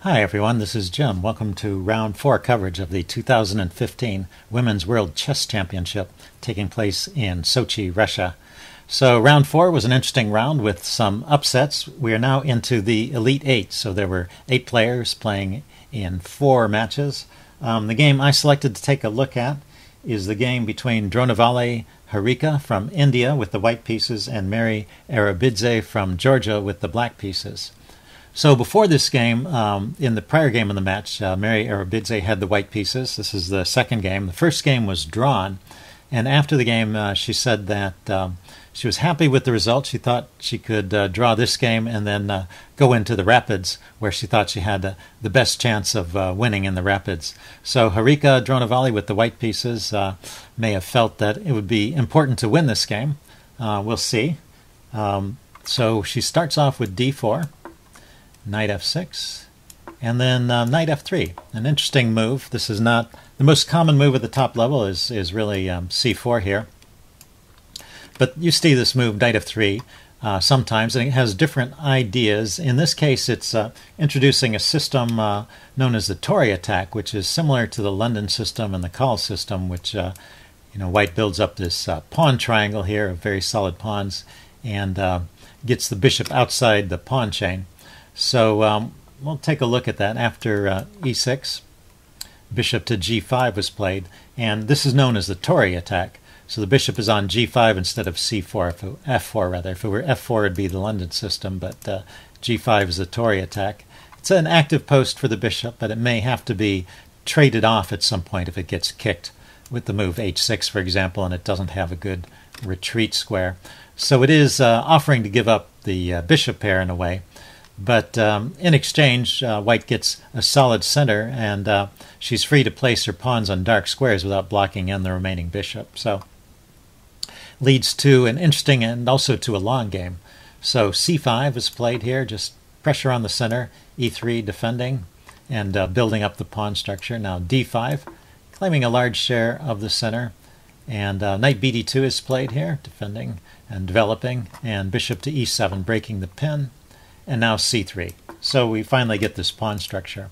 Hi everyone, this is Jim. Welcome to round 4 coverage of the 2015 Women's World Chess Championship taking place in Sochi, Russia. So round 4 was an interesting round with some upsets. We are now into the Elite 8, so there were 8 players playing in 4 matches. The game I selected to take a look at is the game between Dronavale Harika from India with the white pieces and Mary Arabidze from Georgia with the black pieces. So before this game, in the prior game of the match, Mary Arabidze had the white pieces. This is the second game. The first game was drawn, and after the game, she said that she was happy with the result. She thought she could draw this game and then go into the Rapids, where she thought she had the best chance of winning in the Rapids. So Harika Dronavale with the white pieces may have felt that it would be important to win this game. We'll see. So she starts off with d4. Knight f6, and then knight f3. An interesting move. This is not the most common move at the top level. Is really c4 here. But you see this move, knight f3, sometimes, and it has different ideas. In this case, it's introducing a system known as the Tory attack, which is similar to the London system and the Call system, which White builds up this pawn triangle here of very solid pawns and gets the bishop outside the pawn chain. So we'll take a look at that. After e6, bishop to g5 was played, and this is known as the Tory attack. So the bishop is on g5 instead of c4, f4 rather. If it were f4, it would be the London system, but g5 is the Tory attack. It's an active post for the bishop, but it may have to be traded off at some point if it gets kicked with the move h6, for example, and it doesn't have a good retreat square. So it is offering to give up the bishop pair in a way. But in exchange, White gets a solid center, and she's free to place her pawns on dark squares without blocking in the remaining bishop. So leads to an interesting and also to a long game. So c5 is played here, just pressure on the center, e3 defending and building up the pawn structure. Now d5, claiming a large share of the center, and knight bd2 is played here, defending and developing, and bishop to e7, breaking the pin. And now c3. So we finally get this pawn structure.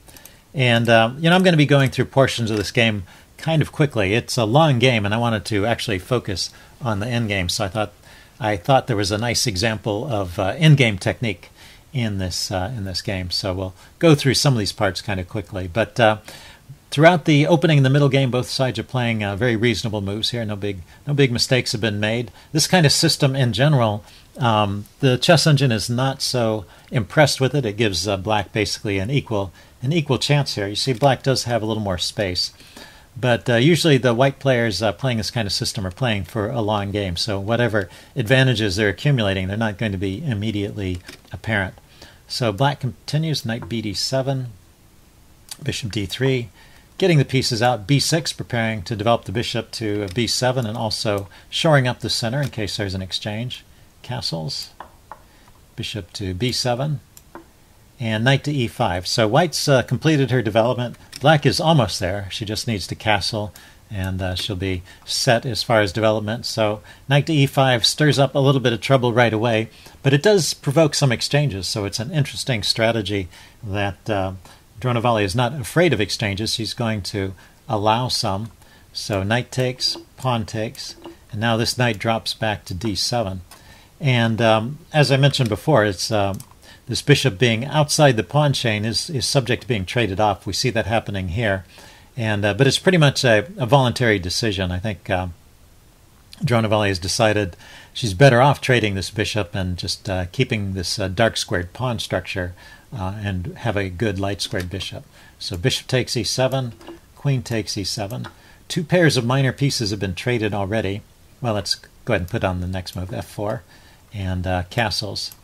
And, I'm going to be going through portions of this game kind of quickly. It's a long game, and I wanted to actually focus on the endgame. So I thought there was a nice example of endgame technique in this game. So we'll go through some of these parts kind of quickly. But throughout the opening and the middle game, both sides are playing very reasonable moves here. No big mistakes have been made. This kind of system in general, the chess engine is not so impressed with it. It gives black basically an equal chance here. You see, black does have a little more space, but usually the white players playing this kind of system are playing for a long game. So whatever advantages they're accumulating, they're not going to be immediately apparent. So black continues, knight bd7, bishop d3, getting the pieces out, b6, preparing to develop the bishop to b7, and also shoring up the center in case there's an exchange. Castles, bishop to b7, and knight to e5. So white's completed her development. Black is almost there. She just needs to castle, and she'll be set as far as development. So knight to e5 stirs up a little bit of trouble right away, but it does provoke some exchanges. So it's an interesting strategy that Dronavale is not afraid of exchanges. She's going to allow some. So knight takes, pawn takes, and now this knight drops back to d7. And as I mentioned before, it's this bishop being outside the pawn chain is subject to being traded off. We see that happening here, and but it's pretty much a voluntary decision. I think Dronavale has decided she's better off trading this bishop and just keeping this dark squared pawn structure and have a good light squared bishop. So bishop takes e7, queen takes e7. 2 pairs of minor pieces have been traded already. Well, let's go ahead and put on the next move, f4. And castles,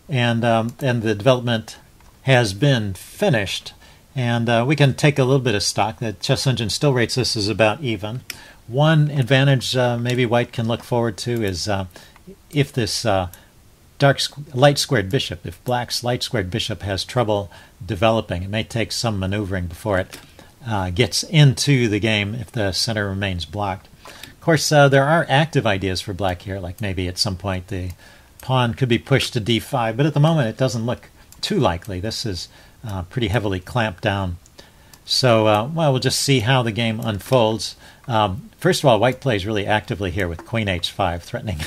and the development has been finished, and we can take a little bit of stock. The chess engine still rates this as about even. One advantage maybe white can look forward to is if this light squared bishop, if black's light squared bishop has trouble developing, it may take some maneuvering before it gets into the game if the center remains blocked. Of course, there are active ideas for black here, like maybe at some point the pawn could be pushed to d5, but at the moment it doesn't look too likely. This is pretty heavily clamped down. So, well, we'll just see how the game unfolds. First of all, white plays really actively here with queen h5, threatening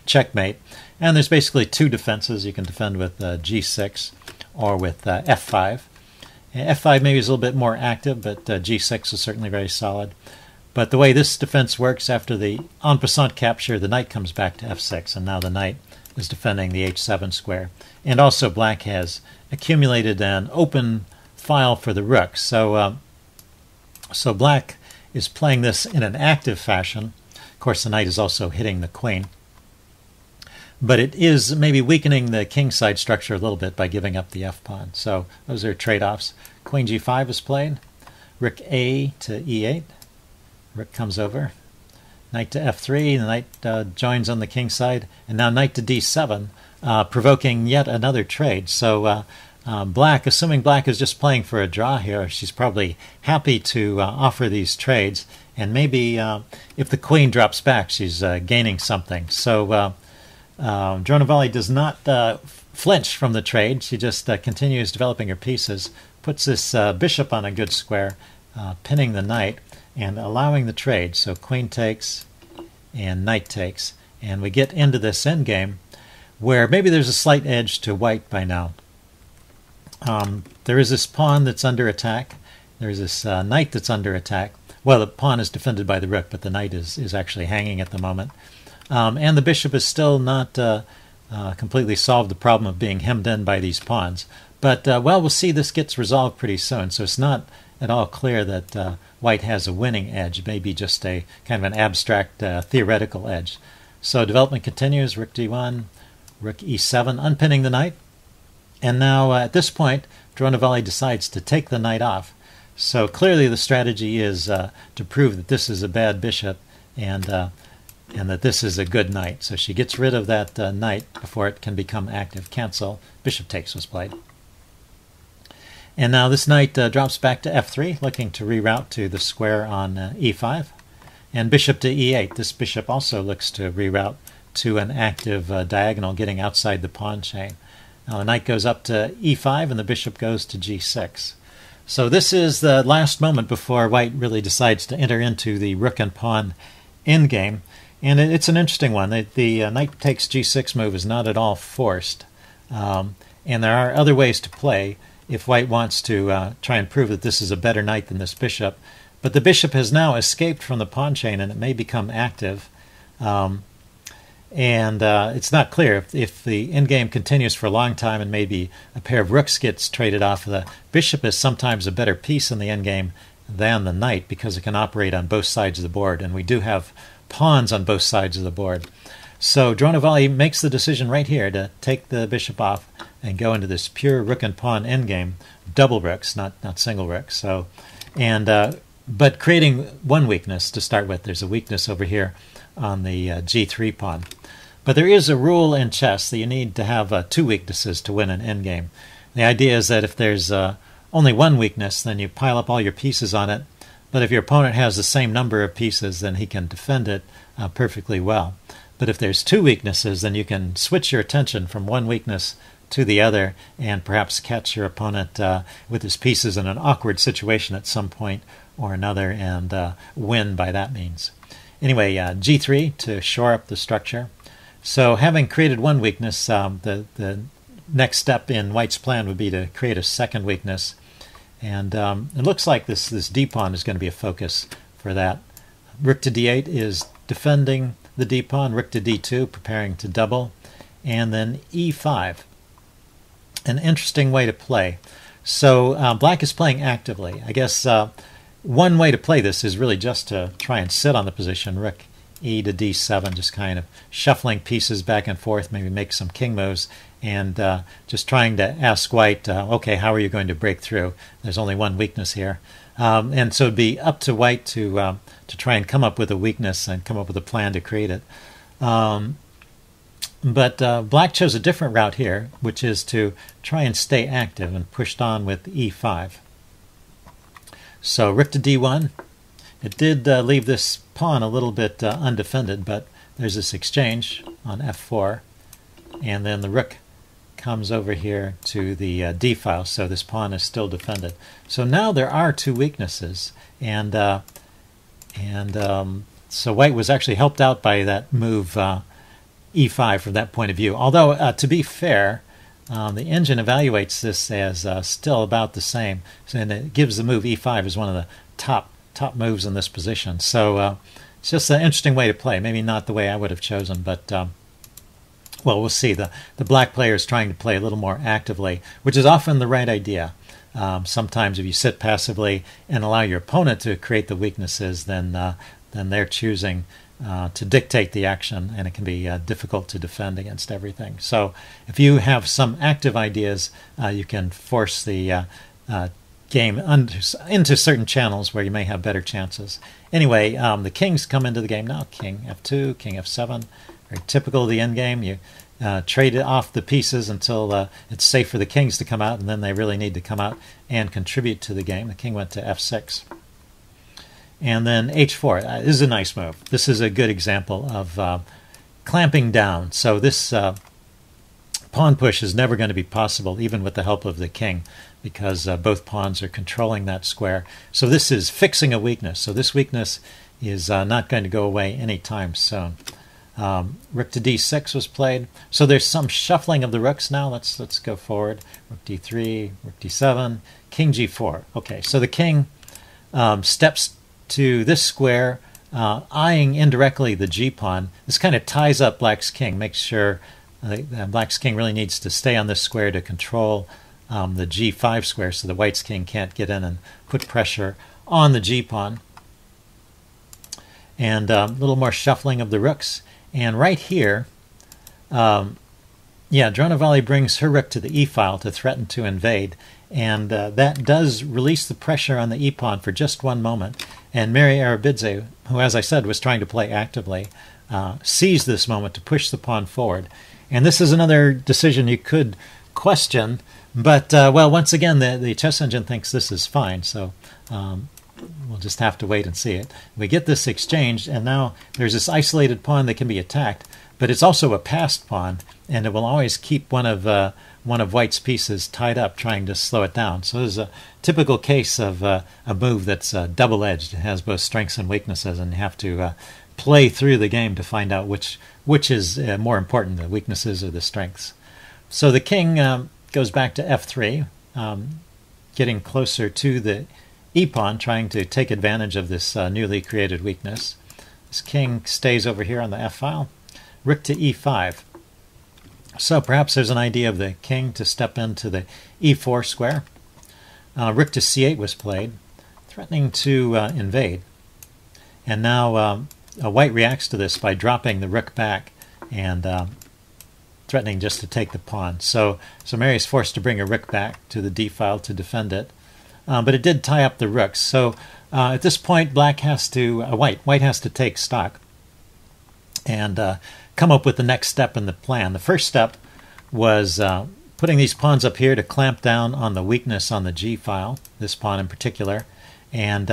checkmate. And there's basically two defenses. You can defend with g6 or with f5. F5 maybe is a little bit more active, but g6 is certainly very solid. But the way this defense works, after the en passant capture, the knight comes back to f6, and now the knight is defending the h7 square. And also black has accumulated an open file for the rook. So, so black is playing this in an active fashion. Of course, the knight is also hitting the queen. But it is maybe weakening the kingside structure a little bit by giving up the f-pawn. So those are trade-offs. Queen g5 is played. Rook a to e8. Rook comes over. Knight to f3. The knight joins on the kingside. And now knight to d7, provoking yet another trade. So black, assuming black is just playing for a draw here, she's probably happy to offer these trades. And maybe if the queen drops back, she's gaining something. So Dronovalli does not flinch from the trade. She just continues developing her pieces, puts this bishop on a good square, pinning the knight, and allowing the trade. So queen takes and knight takes. And we get into this endgame where maybe there's a slight edge to white by now. There is this pawn that's under attack. There's this knight that's under attack. Well, the pawn is defended by the rook, but the knight is actually hanging at the moment. And the bishop is still not completely solved the problem of being hemmed in by these pawns. But, well, we'll see this gets resolved pretty soon. So it's not at all clear that white has a winning edge. It may be just a kind of an abstract theoretical edge. So development continues. Rook d1, rook e7, unpinning the knight. And now at this point, Dronovalli decides to take the knight off. So clearly the strategy is to prove that this is a bad bishop and that this is a good knight. So she gets rid of that knight before it can become active. Cancel. Bishop takes was played. And now this knight drops back to f3, looking to reroute to the square on e5. And bishop to e8. This bishop also looks to reroute to an active diagonal, getting outside the pawn chain. Now the knight goes up to e5, and the bishop goes to g6. So this is the last moment before white really decides to enter into the rook and pawn endgame. And it's an interesting one. The knight takes g6 move is not at all forced. And there are other ways to play if white wants to try and prove that this is a better knight than this bishop. But the bishop has now escaped from the pawn chain, and it may become active. And it's not clear if the endgame continues for a long time and maybe a pair of rooks gets traded off. The bishop is sometimes a better piece in the endgame than the knight because it can operate on both sides of the board. And we do have pawns on both sides of the board. So Dronovalli makes the decision right here to take the bishop off and go into this pure rook and pawn endgame, double rooks, not single rooks. So, but creating one weakness to start with. There's a weakness over here on the g3 pawn. But there is a rule in chess that you need to have two weaknesses to win an endgame. The idea is that if there's only one weakness, then you pile up all your pieces on it. But if your opponent has the same number of pieces, then he can defend it perfectly well. But if there's two weaknesses, then you can switch your attention from one weakness to the other and perhaps catch your opponent with his pieces in an awkward situation at some point or another and win by that means. Anyway, g3 to shore up the structure. So having created one weakness, the next step in white's plan would be to create a second weakness. And it looks like this d-pawn is going to be a focus for that. Rook to d8 is defending the d-pawn, rook to d2, preparing to double, and then e5. An interesting way to play. So black is playing actively. I guess one way to play this is really just to try and sit on the position, rook e to d7, just kind of shuffling pieces back and forth, maybe make some king moves, and just trying to ask white, okay, how are you going to break through? There's only one weakness here. And so it'd be up to white to try and come up with a weakness and come up with a plan to create it. But black chose a different route here, which is to try and stay active and pushed on with e5. So rook to d1. It did leave this pawn a little bit undefended, but there's this exchange on f4, and then the rook comes over here to the d file, so this pawn is still defended. So now there are two weaknesses, and so white was actually helped out by that move e5 from that point of view. Although, to be fair, the engine evaluates this as still about the same, and it gives the move e5 as one of the top moves in this position. So it's just an interesting way to play. Maybe not the way I would have chosen, but well, we'll see. The black player is trying to play a little more actively, which is often the right idea. Sometimes if you sit passively and allow your opponent to create the weaknesses, then they're choosing to dictate the action, and it can be difficult to defend against everything. So if you have some active ideas, you can force the game into certain channels where you may have better chances. Anyway, the kings come into the game now. King f2, king f7. Very typical of the endgame. You trade off the pieces until it's safe for the kings to come out, and then they really need to come out and contribute to the game. The king went to f6. And then h4. This is a nice move. This is a good example of clamping down. So this pawn push is never going to be possible, even with the help of the king, because both pawns are controlling that square. So this is fixing a weakness. So this weakness is not going to go away anytime soon. Rook to d6 was played. So there's some shuffling of the rooks now. Let's go forward. Rook d3, rook d7, king g4. Okay, so the king steps to this square, eyeing indirectly the g-pawn. This kind of ties up black's king, makes sure black's king really needs to stay on this square to control the g5 square, so the white's king can't get in and put pressure on the g-pawn. And a little more shuffling of the rooks. And right here, Dronavali brings her rook to the e-file to threaten to invade, and that does release the pressure on the e-pawn for just one moment. And Mary Arabidze, who, as I said, was trying to play actively, sees this moment to push the pawn forward. And this is another decision you could question, but, well, once again, the chess engine thinks this is fine, so we'll just have to wait and see it. We get this exchange, and now there's this isolated pawn that can be attacked, but it's also a passed pawn, and it will always keep one of white's pieces tied up, trying to slow it down. So this is a typical case of a move that's double-edged. It has both strengths and weaknesses, and you have to play through the game to find out which is more important, the weaknesses or the strengths. So the king goes back to f3, getting closer to the e-pawn, trying to take advantage of this newly created weakness. This king stays over here on the f-file. Rook to e5. So perhaps there's an idea of the king to step into the e4 square. Rook to c8 was played, threatening to invade. And now white reacts to this by dropping the rook back and threatening just to take the pawn. So Mary is forced to bring her rook back to the d file to defend it. But it did tie up the rooks. So at this point, white has to take stock and come up with the next step in the plan. The first step was putting these pawns up here to clamp down on the weakness on the g file, this pawn in particular, and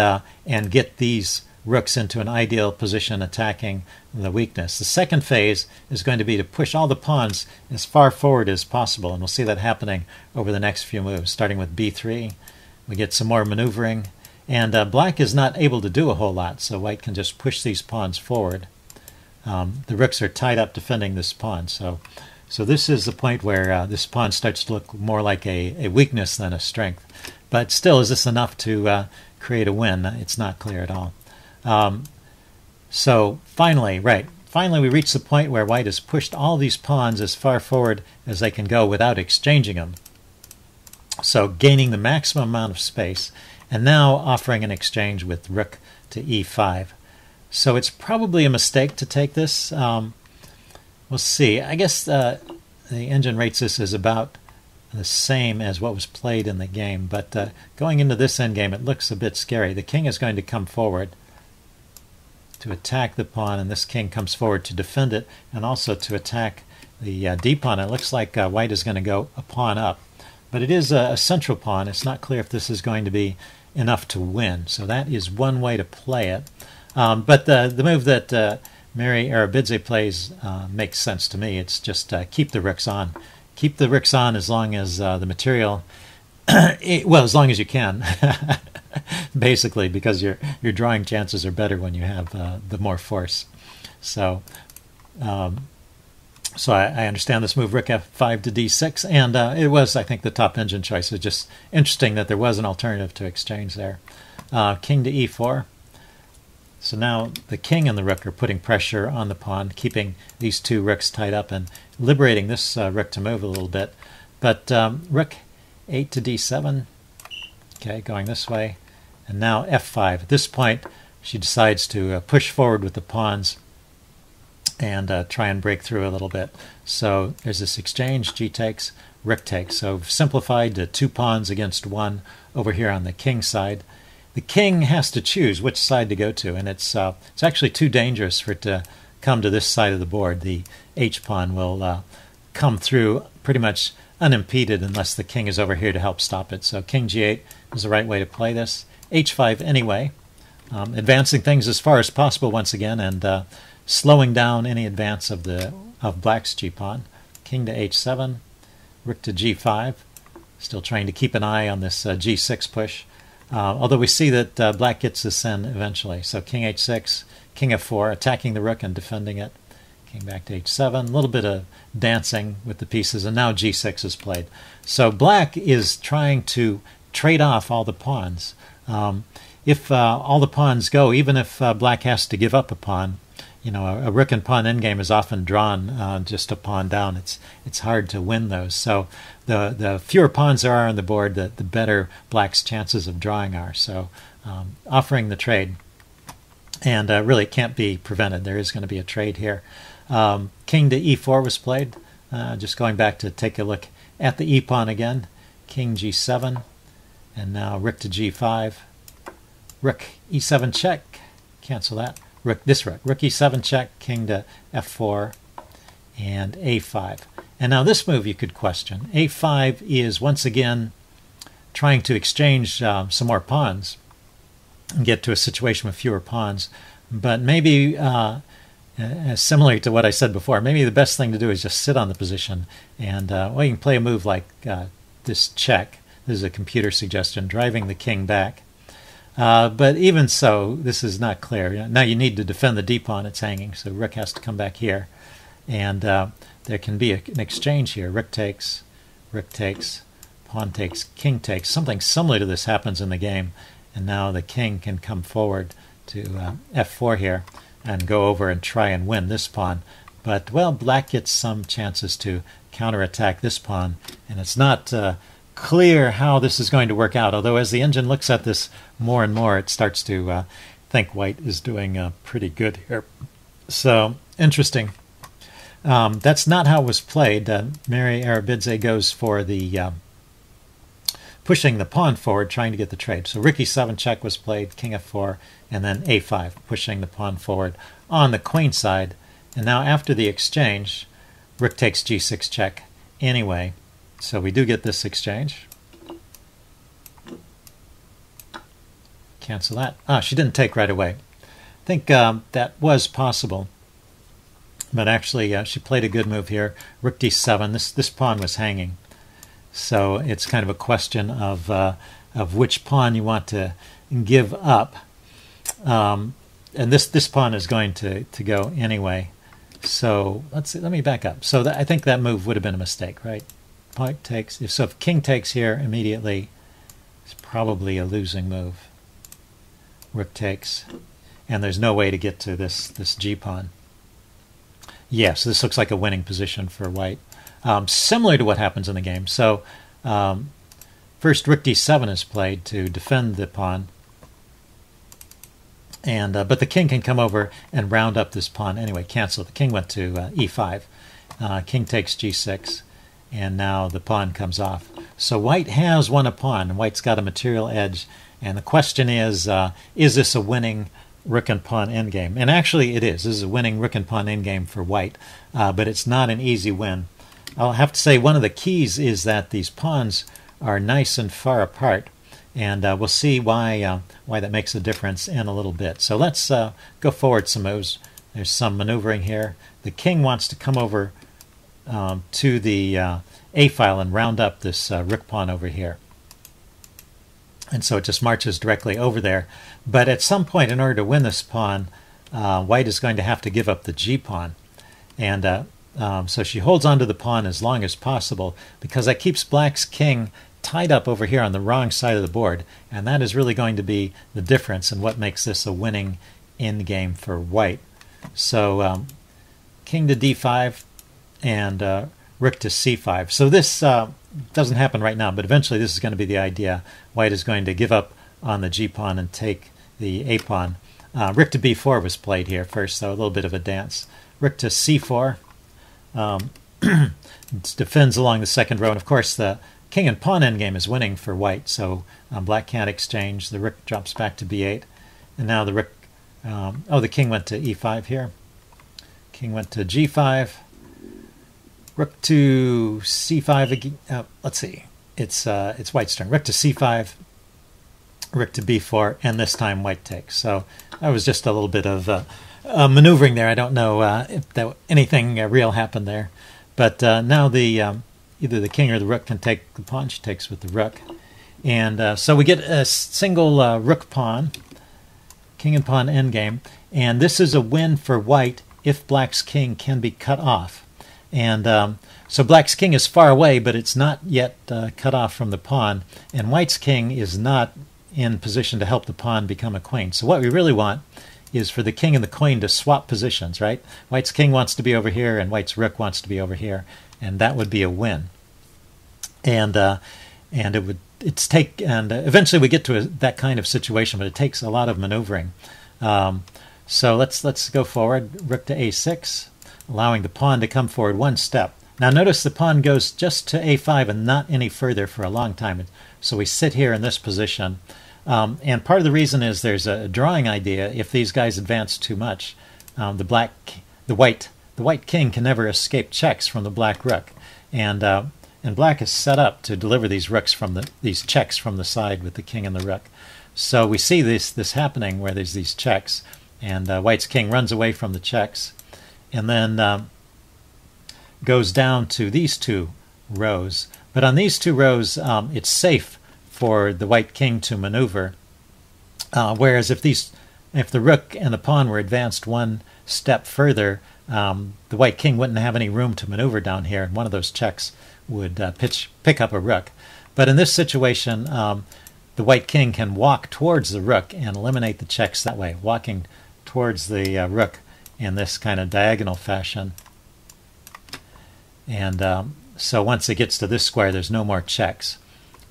get these rooks into an ideal position attacking the weakness. The second phase is going to be to push all the pawns as far forward as possible, and we'll see that happening over the next few moves, starting with b3. We get some more maneuvering, and black is not able to do a whole lot, so white can just push these pawns forward. The rooks are tied up defending this pawn, so this is the point where this pawn starts to look more like a weakness than a strength. But still, is this enough to create a win? It's not clear at all. So finally we reach the point where white has pushed all these pawns as far forward as they can go without exchanging them. So gaining the maximum amount of space, and now offering an exchange with rook to e5. So it's probably a mistake to take this. We'll see. I guess the engine rates this as about the same as what was played in the game, but going into this endgame, it looks a bit scary. The king is going to come forward to attack the pawn, and this king comes forward to defend it and also to attack the d-pawn. It looks like white is going to go a pawn up, but it is a central pawn. It's not clear if this is going to be enough to win, so that is one way to play it. But the move that Mary Arabidze plays makes sense to me. It's just keep the rooks on keep the rooks on as long as the material, well, as long as you can, basically, because your drawing chances are better when you have the more force. So, I understand this move, rook f5 to d6, and it was, I think, the top engine choice. It's just interesting that there was an alternative to exchange there. King to e4. So now the king and the rook are putting pressure on the pawn, keeping these two rooks tied up and liberating this rook to move a little bit. But rook 8 to d7, okay, going this way. And now f5. At this point, she decides to push forward with the pawns and try and break through a little bit. So there's this exchange, g takes, rook takes. So simplified to 2 pawns against 1 over here on the king side. The king has to choose which side to go to, and it's actually too dangerous for it to come to this side of the board. The h-pawn will come through pretty much unimpeded unless the king is over here to help stop it. So king g8 is the right way to play this. h5 anyway, advancing things as far as possible once again, and slowing down any advance of black's g-pawn. King to h7, rook to g5, still trying to keep an eye on this g6 push. Although we see that black gets this in eventually. So king h6, king f4, attacking the rook and defending it. King back to h7, a little bit of dancing with the pieces, and now g6 is played. So black is trying to trade off all the pawns. If all the pawns go, even if black has to give up a pawn, you know, a rook and pawn endgame is often drawn just a pawn down. It's hard to win those. So the fewer pawns there are on the board, the better black's chances of drawing are. So offering the trade, and really can't be prevented. There is going to be a trade here. King to e4 was played. Just going back to take a look at the e-pawn again. King g7, and now rook to g5. Rook e7 check. Cancel that. Rook e7 check, king to f4, and a5. And now this move you could question. a5 is once again trying to exchange some more pawns and get to a situation with fewer pawns. But maybe, similar to what I said before, maybe the best thing to do is just sit on the position. And well, you can play a move like this check. This is a computer suggestion, driving the king back. But even so, this is not clear. Now you need to defend the d-pawn. It's hanging, so rook has to come back here. And there can be an exchange here. Rook takes, pawn takes, king takes. Something similar to this happens in the game. And now the king can come forward to f4 here and go over and try and win this pawn. But, well, black gets some chances to counterattack this pawn. And it's not clear how this is going to work out, although as the engine looks at this more and more, it starts to think white is doing pretty good here. So, interesting. That's not how it was played. Mary Arabidze goes for the pushing the pawn forward, trying to get the trade. So rook e7 check was played, king f4, and then a5, pushing the pawn forward on the queen side. And now after the exchange, rook takes g6 check anyway. So we do get this exchange. Cancel that. She didn't take right away. I think that was possible. But actually, she played a good move here. Rook d7. This pawn was hanging. So it's kind of a question of which pawn you want to give up. And this pawn is going to go anyway. So let's see, let me back up. So I think that move would have been a mistake, right? White takes. If king takes here immediately, it's probably a losing move. Rook takes, and there's no way to get to this g-pawn. Yeah, so this looks like a winning position for white. Similar to what happens in the game. So first rook d7 is played to defend the pawn, and but the king can come over and round up this pawn anyway. Cancel. The king went to e5. King takes g6. And now the pawn comes off. So white has won a pawn, and white's got a material edge. And the question is this a winning rook and pawn endgame? And actually it is. This is a winning rook and pawn endgame for white, but it's not an easy win. I'll have to say one of the keys is that these pawns are nice and far apart, and we'll see why that makes a difference in a little bit. So let's go forward some moves. There's some maneuvering here. The king wants to come over to the a file and round up this rook pawn over here. And so it just marches directly over there. But at some point, in order to win this pawn, white is going to have to give up the g pawn. And so she holds onto the pawn as long as possible, because that keeps black's king tied up over here on the wrong side of the board. And that is really going to be the difference in what makes this a winning endgame for white. So king to d5 and rook to c5. So this doesn't happen right now, but eventually this is going to be the idea. White is going to give up on the g-pawn and take the a-pawn. Rook to b4 was played here first, so a little bit of a dance. Rook to c4 defends along the second row, and of course the king and pawn endgame is winning for white, so black can't exchange. The rook drops back to b8, and now the rook, the king went to e5 here. King went to g5. Rook to c5 again. Let's see. It's white's turn. Rook to c5. Rook to b4, and this time white takes. So that was just a little bit of maneuvering there. I don't know if anything real happened there, but now the either the king or the rook can take the pawn. She takes with the rook, and so we get a single rook pawn, king and pawn endgame, and this is a win for white if black's king can be cut off. And so black's king is far away, but it's not yet cut off from the pawn, and white's king is not in position to help the pawn become a queen. So what we really want is for the king and the queen to swap positions, right? White's king wants to be over here, and white's rook wants to be over here, and that would be a win. And eventually we get to that kind of situation, but it takes a lot of maneuvering. So let's go forward. Rook to a6. Allowing the pawn to come forward one step. Now notice the pawn goes just to a5 and not any further for a long time. So we sit here in this position. And part of the reason is there's a drawing idea. If these guys advance too much, the white king can never escape checks from the black rook. And black is set up to deliver these rooks from these checks from the side with the king and the rook. So we see this happening where there's these checks, and white's king runs away from the checks, and then goes down to these two rows. But on these two rows, it's safe for the white king to maneuver. Whereas if the rook and the pawn were advanced one step further, the white king wouldn't have any room to maneuver down here, and one of those checks would pick up a rook. But in this situation, the white king can walk towards the rook and eliminate the checks that way, walking towards the rook in this kind of diagonal fashion. And so once it gets to this square, there's no more checks.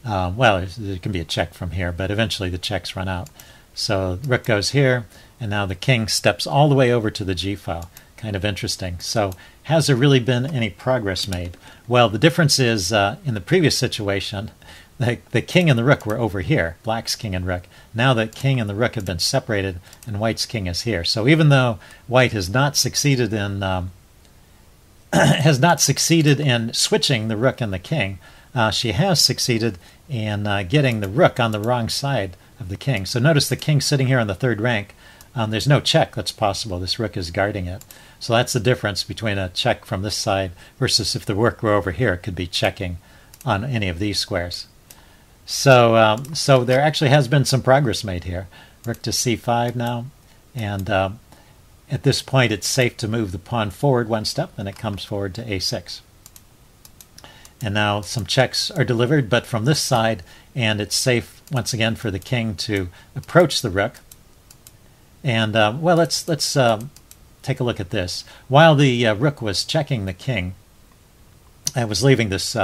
Well, there can be a check from here, but eventually the checks run out. So rook goes here, and now the king steps all the way over to the g-file. Kind of interesting. So has there really been any progress made? Well, the difference is in the previous situation, the king and the rook were over here, black's king and rook. Now the king and the rook have been separated, and white's king is here. So even though white has not succeeded in switching the rook and the king, she has succeeded in getting the rook on the wrong side of the king. So notice the king sitting here on the third rank. There's no check that's possible. This rook is guarding it. So that's the difference between a check from this side versus if the rook were over here, it could be checking on any of these squares. So there actually has been some progress made here. Rook to c5 now, and at this point it's safe to move the pawn forward one step, and it comes forward to a6. And now some checks are delivered, but from this side, and it's safe once again for the king to approach the rook. And well, let's take a look at this. While the rook was checking the king, I was leaving this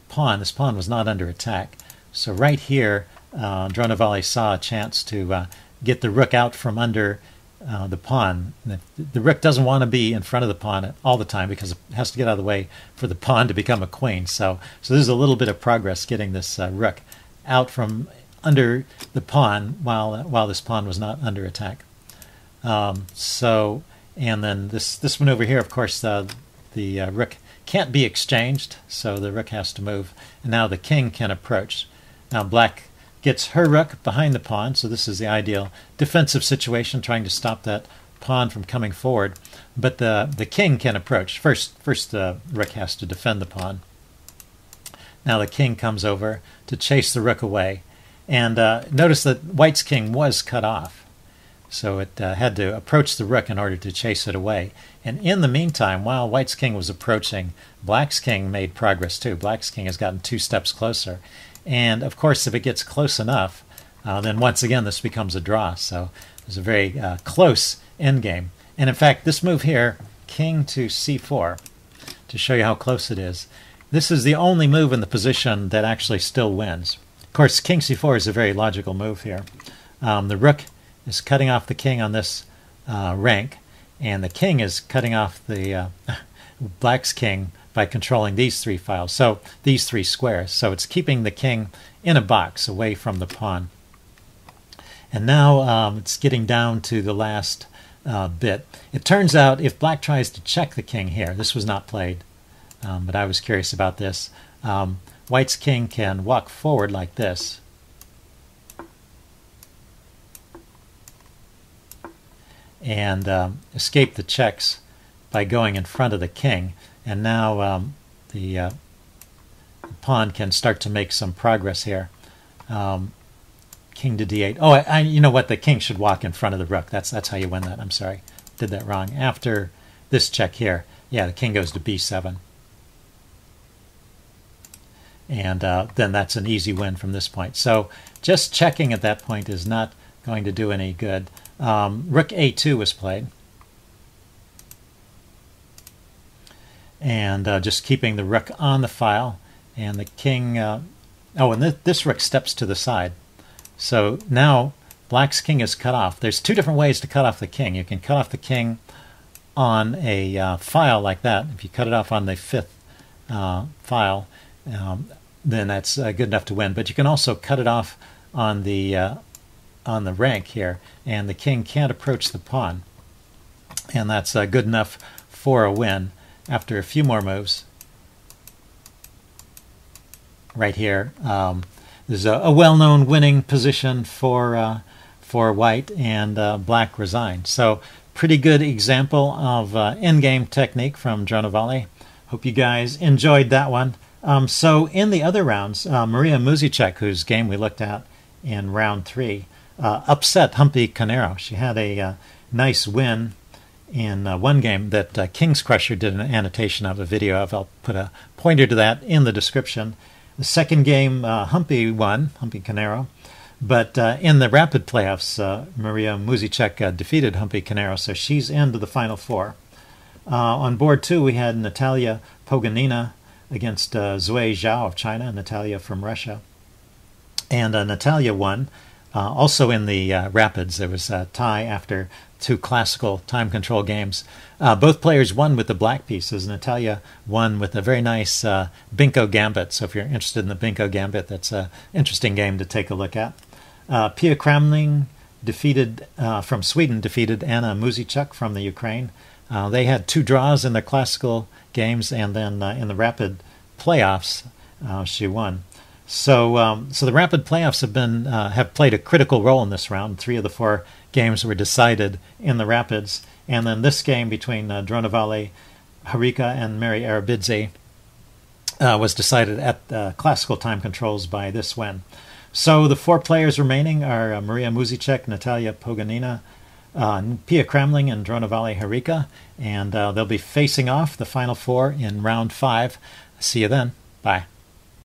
pawn. This pawn was not under attack. So right here, Dronavalli saw a chance to get the rook out from under the pawn. The rook doesn't want to be in front of the pawn all the time because it has to get out of the way for the pawn to become a queen. So there's a little bit of progress getting this rook out from under the pawn while this pawn was not under attack. And then this one over here, of course, the rook can't be exchanged, so the rook has to move. And now the king can approach. Now black gets her rook behind the pawn, so this is the ideal defensive situation, trying to stop that pawn from coming forward. But the king can approach. First the rook has to defend the pawn. Now the king comes over to chase the rook away. And notice that white's king was cut off. So it had to approach the rook in order to chase it away. And in the meantime, while white's king was approaching, black's king made progress too. Black's king has gotten 2 steps closer. And of course, if it gets close enough, then once again this becomes a draw. So it's a very close endgame. And in fact, this move here, king to c4, to show you how close it is, this is the only move in the position that actually still wins. Of course, king c4 is a very logical move here. The rook is cutting off the king on this rank, and the king is cutting off the black's king by controlling these 3 files, so these 3 squares. So it's keeping the king in a box away from the pawn. And now it's getting down to the last bit. It turns out if black tries to check the king here, this was not played, but I was curious about this, white's king can walk forward like this, and escape the checks by going in front of the king. And now the pawn can start to make some progress here. King to d8. Oh, you know what? The king should walk in front of the rook. That's how you win that. I'm sorry. Did that wrong. After this check here, yeah, the king goes to b7. And then that's an easy win from this point. So just checking at that point is not going to do any good. Rook a2 was played. And just keeping the rook on the file. And the king... and this rook steps to the side. So now black's king is cut off. There's 2 different ways to cut off the king. You can cut off the king on a file like that. If you cut it off on the 5th file, then that's good enough to win. But you can also cut it off on the rank here, and the king can't approach the pawn. And that's good enough for a win. After a few more moves, right here, there's a well-known winning position for white, and black resigned. So pretty good example of endgame technique from Dronovali. Hope you guys enjoyed that one. So in the other rounds, Maria Muzicek, whose game we looked at in round 3, upset Humpy Canero. She had a nice win in one game that King's Crusher did an annotation of, a video of. I'll put a pointer to that in the description. The second game, Humpy won, Humpy Canero. But in the rapid playoffs, Maria Muzicek defeated Humpy Canero, so she's into the final 4. On board 2, we had Natalia Poganina against Zui Zhao of China, Natalia from Russia. And Natalia won. Also in the rapids, there was a tie after 2 classical time control games. Both players won with the black pieces. Natalia won with a very nice Binko Gambit. So if you're interested in the Binko Gambit, that's an interesting game to take a look at. Pia Kramling from Sweden defeated Anna Muzicek from the Ukraine. They had 2 draws in their classical games, and then in the rapid playoffs, she won. So the rapid playoffs have played a critical role in this round. 3 of the 4 games were decided in the rapids, and then this game between Dronovali, Harika, and Mary Arabidze was decided at classical time controls by this win. So the 4 players remaining are Maria Muzicek, Natalia Poganina, Pia Kramling, and Dronovali Harika, and they'll be facing off the final 4 in round 5. See you then. Bye.